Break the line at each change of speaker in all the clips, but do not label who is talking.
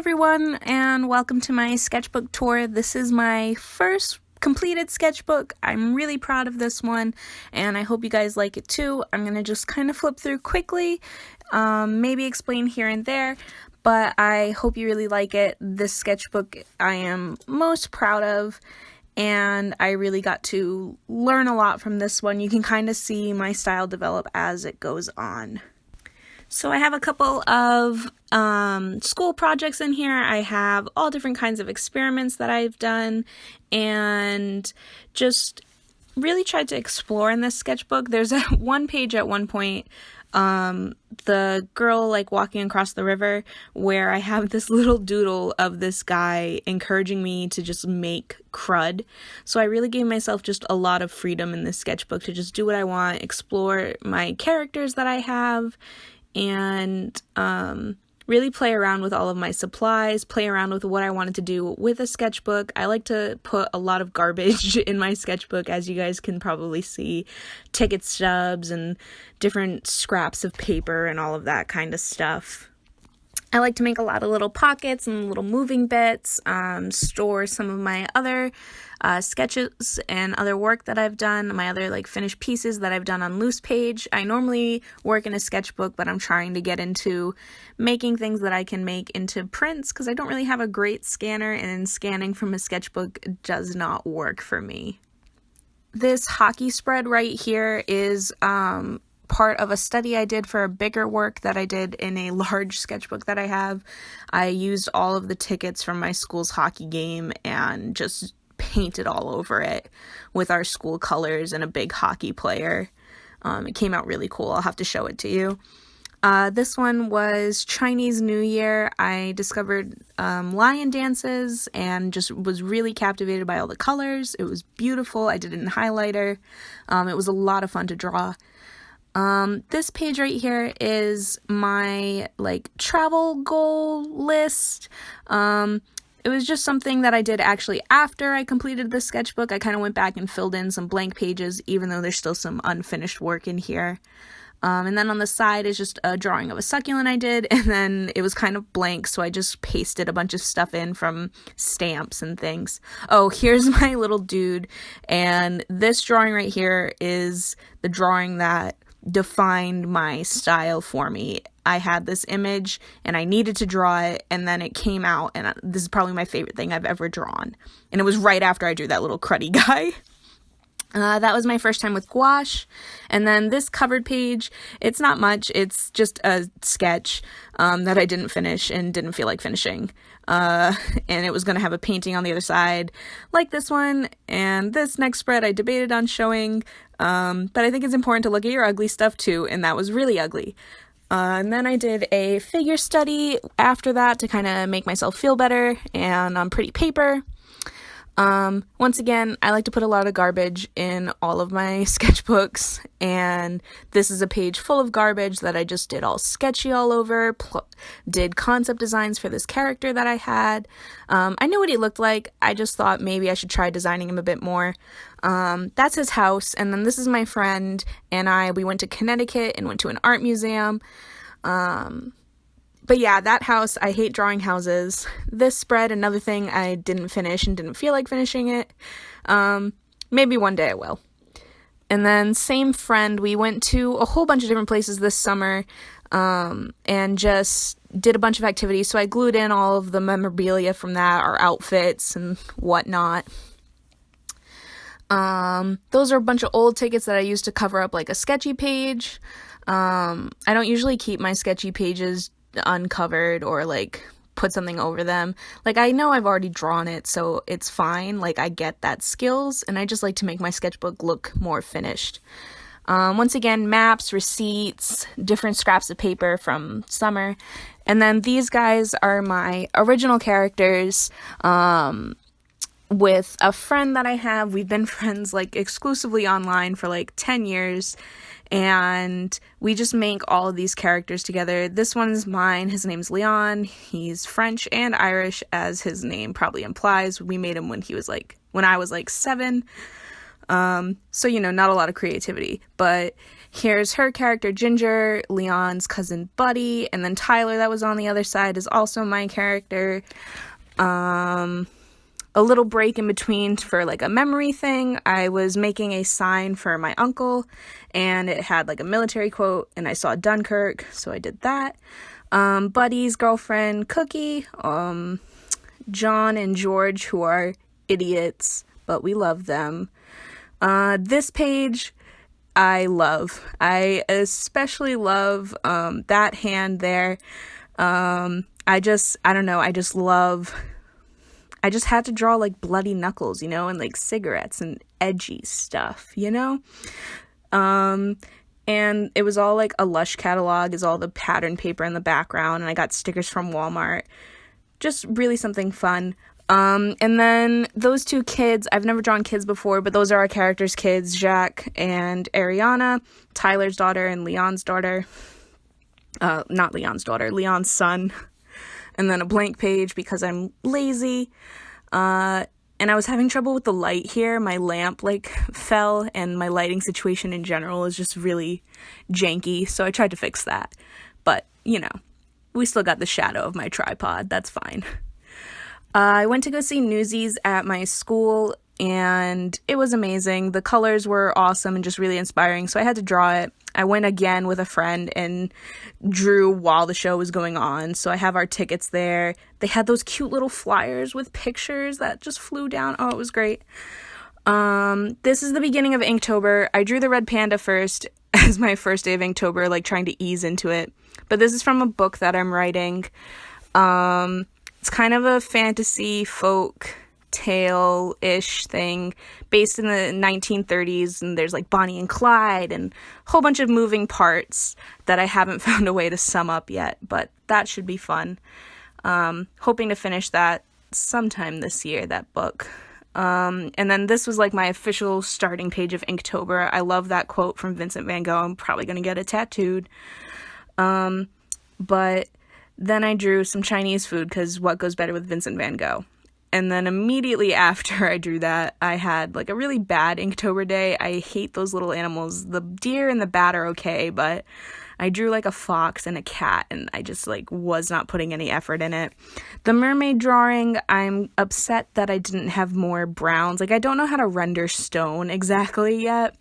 everyone, and welcome to my sketchbook tour. This is my first completed sketchbook. I'm really proud of this one, and I hope you guys like it too. I'm going to just kind of flip through quickly, maybe explain here and there, but I hope you really like it. This sketchbook I am most proud of, and I really got to learn a lot from this one. You can kind of see my style develop as it goes on. So I have a couple of school projects in here. I have all different kinds of experiments that I've done and just really tried to explore in this sketchbook. There's one page at one point, the girl like walking across the river, where I have this little doodle of this guy encouraging me to just make crud. So I really gave myself just a lot of freedom in this sketchbook to just do what I want, explore my characters that I have, and really play around with all of my supplies, play around with what I wanted to do with a sketchbook. I like to put a lot of garbage in my sketchbook, as you guys can probably see. Ticket stubs and different scraps of paper and all of that kind of stuff. I like to make a lot of little pockets and little moving bits, store some of my other sketches and other work that I've done, my other like finished pieces that I've done on loose page. I normally work in a sketchbook, but I'm trying to get into making things that I can make into prints because I don't really have a great scanner, and scanning from a sketchbook does not work for me. This hockey spread right here is part of a study I did for a bigger work that I did in a large sketchbook that I have. I used all of the tickets from my school's hockey game and just painted all over it with our school colors and a big hockey player. It came out really cool. I'll have to show it to you. This one was Chinese New Year. I discovered lion dances and just was really captivated by all the colors. It was beautiful. I did it in highlighter. It was a lot of fun to draw. This page right here is my like travel goal list. It was just something that I did actually after I completed the sketchbook. I kind of went back and filled in some blank pages, even though there's still some unfinished work in here. And then on the side is just a drawing of a succulent I did, and then it was kind of blank, so I just pasted a bunch of stuff in from stamps and things. Oh, here's my little dude, and this drawing right here is the drawing that defined my style for me. I had this image and I needed to draw it, and then it came out, and this is probably my favorite thing I've ever drawn. And it was right after I drew that little cruddy guy. That was my first time with gouache. And then this covered page, it's not much. It's just a sketch that I didn't finish and didn't feel like finishing. And it was going to have a painting on the other side like this one. And this next spread I debated on showing, but I think it's important to look at your ugly stuff too, and that was really ugly. And then I did a figure study after that to kind of make myself feel better, and on pretty paper. Once again, I like to put a lot of garbage in all of my sketchbooks, and this is a page full of garbage that I just did all sketchy all over, did concept designs for this character that I had. I knew what he looked like. I just thought maybe I should try designing him a bit more. That's his house, and then this is my friend and we went to Connecticut and went to an art museum. But yeah, that house, I hate drawing houses. This spread, another thing I didn't finish and didn't feel like finishing it. Maybe one day I will. And then same friend, we went to a whole bunch of different places this summer, and just did a bunch of activities. So I glued in all of the memorabilia from that, our outfits and whatnot. Those are a bunch of old tickets that I used to cover up like a sketchy page. I don't usually keep my sketchy pages uncovered or like put something over them. Like, I know I've already drawn it, so it's fine. Like, I get that skills, and I just like to make my sketchbook look more finished. Once again, maps, receipts, different scraps of paper from summer. And then these guys are my original characters, with a friend that I have. We've been friends like exclusively online for like 10 years, and we just make all of these characters together. This one's mine. His name's Leon. He's French and Irish, as his name probably implies. We made him when I was like 7. So, not a lot of creativity. But here's her character, Ginger, Leon's cousin, Buddy, and then Tyler, that was on the other side, is also my character. A little break in between for like a memory thing. I was making a sign for my uncle, and it had like a military quote, and I saw Dunkirk, so I did that. Buddy's girlfriend, Cookie, John and George, who are idiots, but we love them. This page, I love. I especially love that hand there. I don't know, I just had to draw like bloody knuckles, and like cigarettes and edgy stuff, and it was all like a Lush catalog, is all the pattern paper in the background, and I got stickers from Walmart. Just really something fun. And then those two kids, I've never drawn kids before, but those are our characters' kids, Jacques and Ariana, Tyler's daughter and Leon's daughter. Not Leon's daughter, Leon's son. And then a blank page because I'm lazy. And I was having trouble with the light here. My lamp fell, and my lighting situation in general is just really janky, so I tried to fix that. But, we still got the shadow of my tripod. That's fine. I went to go see Newsies at my school, and it was amazing. The colors were awesome and just really inspiring, so I had to draw it. I went again with a friend and drew while the show was going on, so I have our tickets there. They had those cute little flyers with pictures that just flew down. Oh, it was great. This is the beginning of Inktober. I drew the red panda first as my first day of Inktober, trying to ease into it. But this is from a book that I'm writing. It's kind of a fantasy folk tale-ish thing based in the 1930s, and there's Bonnie and Clyde and a whole bunch of moving parts that I haven't found a way to sum up yet, but that should be fun. Hoping to finish that sometime this year, that book. And then this was my official starting page of Inktober. I love that quote from Vincent van Gogh. I'm probably going to get it tattooed. But then I drew some Chinese food, because what goes better with Vincent van Gogh? And then immediately after I drew that, I had a really bad Inktober day. I hate those little animals. The deer and the bat are okay, but I drew a fox and a cat, and I just was not putting any effort in it. The mermaid drawing, I'm upset that I didn't have more browns. I don't know how to render stone exactly yet.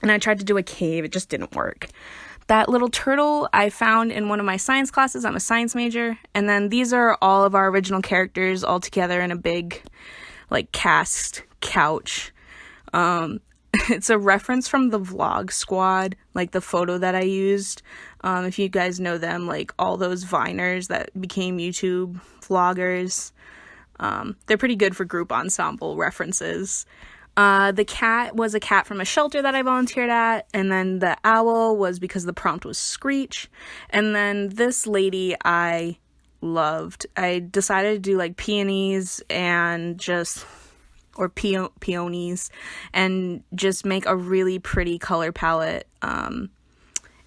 And I tried to do a cave. It just didn't work. That little turtle I found in one of my science classes. I'm a science major. And then these are all of our original characters all together in a big, cast couch. It's a reference from the Vlog Squad, the photo that I used. If you guys know them, all those Viners that became YouTube vloggers. They're pretty good for group ensemble references. The cat was a cat from a shelter that I volunteered at, and then the owl was because the prompt was Screech, and then this lady I loved. I decided to do peonies and peonies, and just make a really pretty color palette,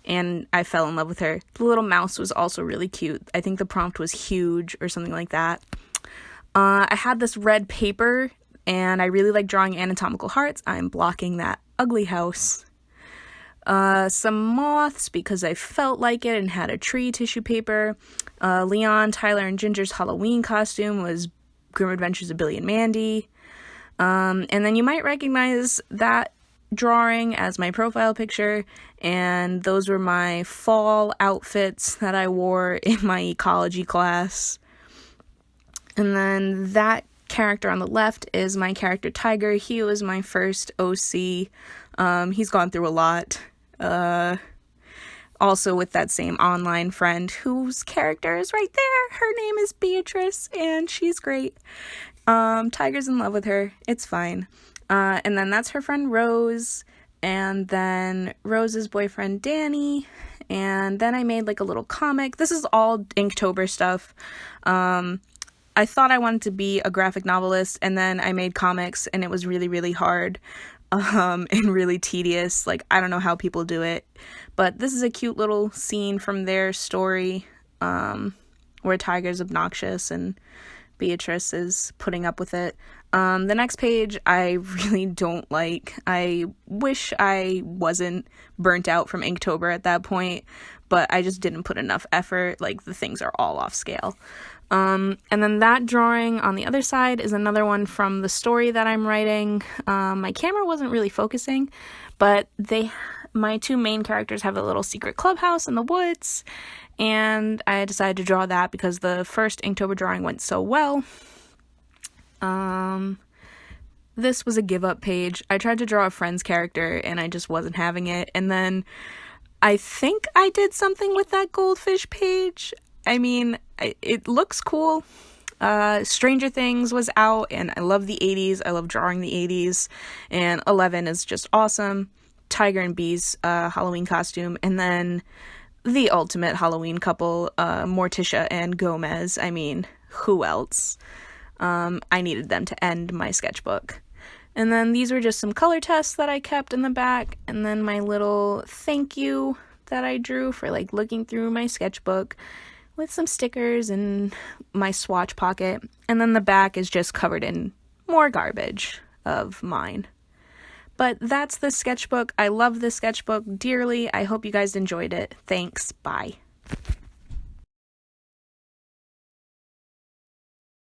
and I fell in love with her. The little mouse was also really cute. I think the prompt was huge or something like that. I had this red paper, and I really like drawing anatomical hearts. I'm blocking that ugly house. Some moths because I felt like it, and had a tree tissue paper. Leon, Tyler, and Ginger's Halloween costume was Grim Adventures of Billy and Mandy. And then you might recognize that drawing as my profile picture, and those were my fall outfits that I wore in my ecology class. And then that character on the left is my character Tiger. He was my first OC. He's gone through a lot. Also with that same online friend whose character is right there. Her name is Beatrice, and she's great. Tiger's in love with her. It's fine. And then that's her friend Rose, and then Rose's boyfriend Danny, and then I made a little comic. This is all Inktober stuff. I thought I wanted to be a graphic novelist, and then I made comics, and it was really, really hard, and really tedious. I don't know how people do it, but this is a cute little scene from their story, where Tiger's obnoxious and Beatrice is putting up with it. The next page I really don't like. I wish I wasn't burnt out from Inktober at that point, but I just didn't put enough effort. Like, the things are all off scale. And then that drawing on the other side is another one from the story that I'm writing. My camera wasn't really focusing, but my two main characters have a little secret clubhouse in the woods, and I decided to draw that because the first Inktober drawing went so well. This was a give up page. I tried to draw a friend's character and I just wasn't having it, and then I think I did something with that goldfish page. I mean, it looks cool. Stranger Things was out, and I love the 80s. I love drawing the 80s, and 11 is just awesome. Tiger and Bee's Halloween costume, and then the ultimate Halloween couple, Morticia and Gomez. I mean, who else? I needed them to end my sketchbook. And then these were just some color tests that I kept in the back, and then my little thank you that I drew for, like, looking through my sketchbook, with some stickers and my swatch pocket. And then the back is just covered in more garbage of mine. But that's the sketchbook. I love this sketchbook dearly. I hope you guys enjoyed it. Thanks. Bye.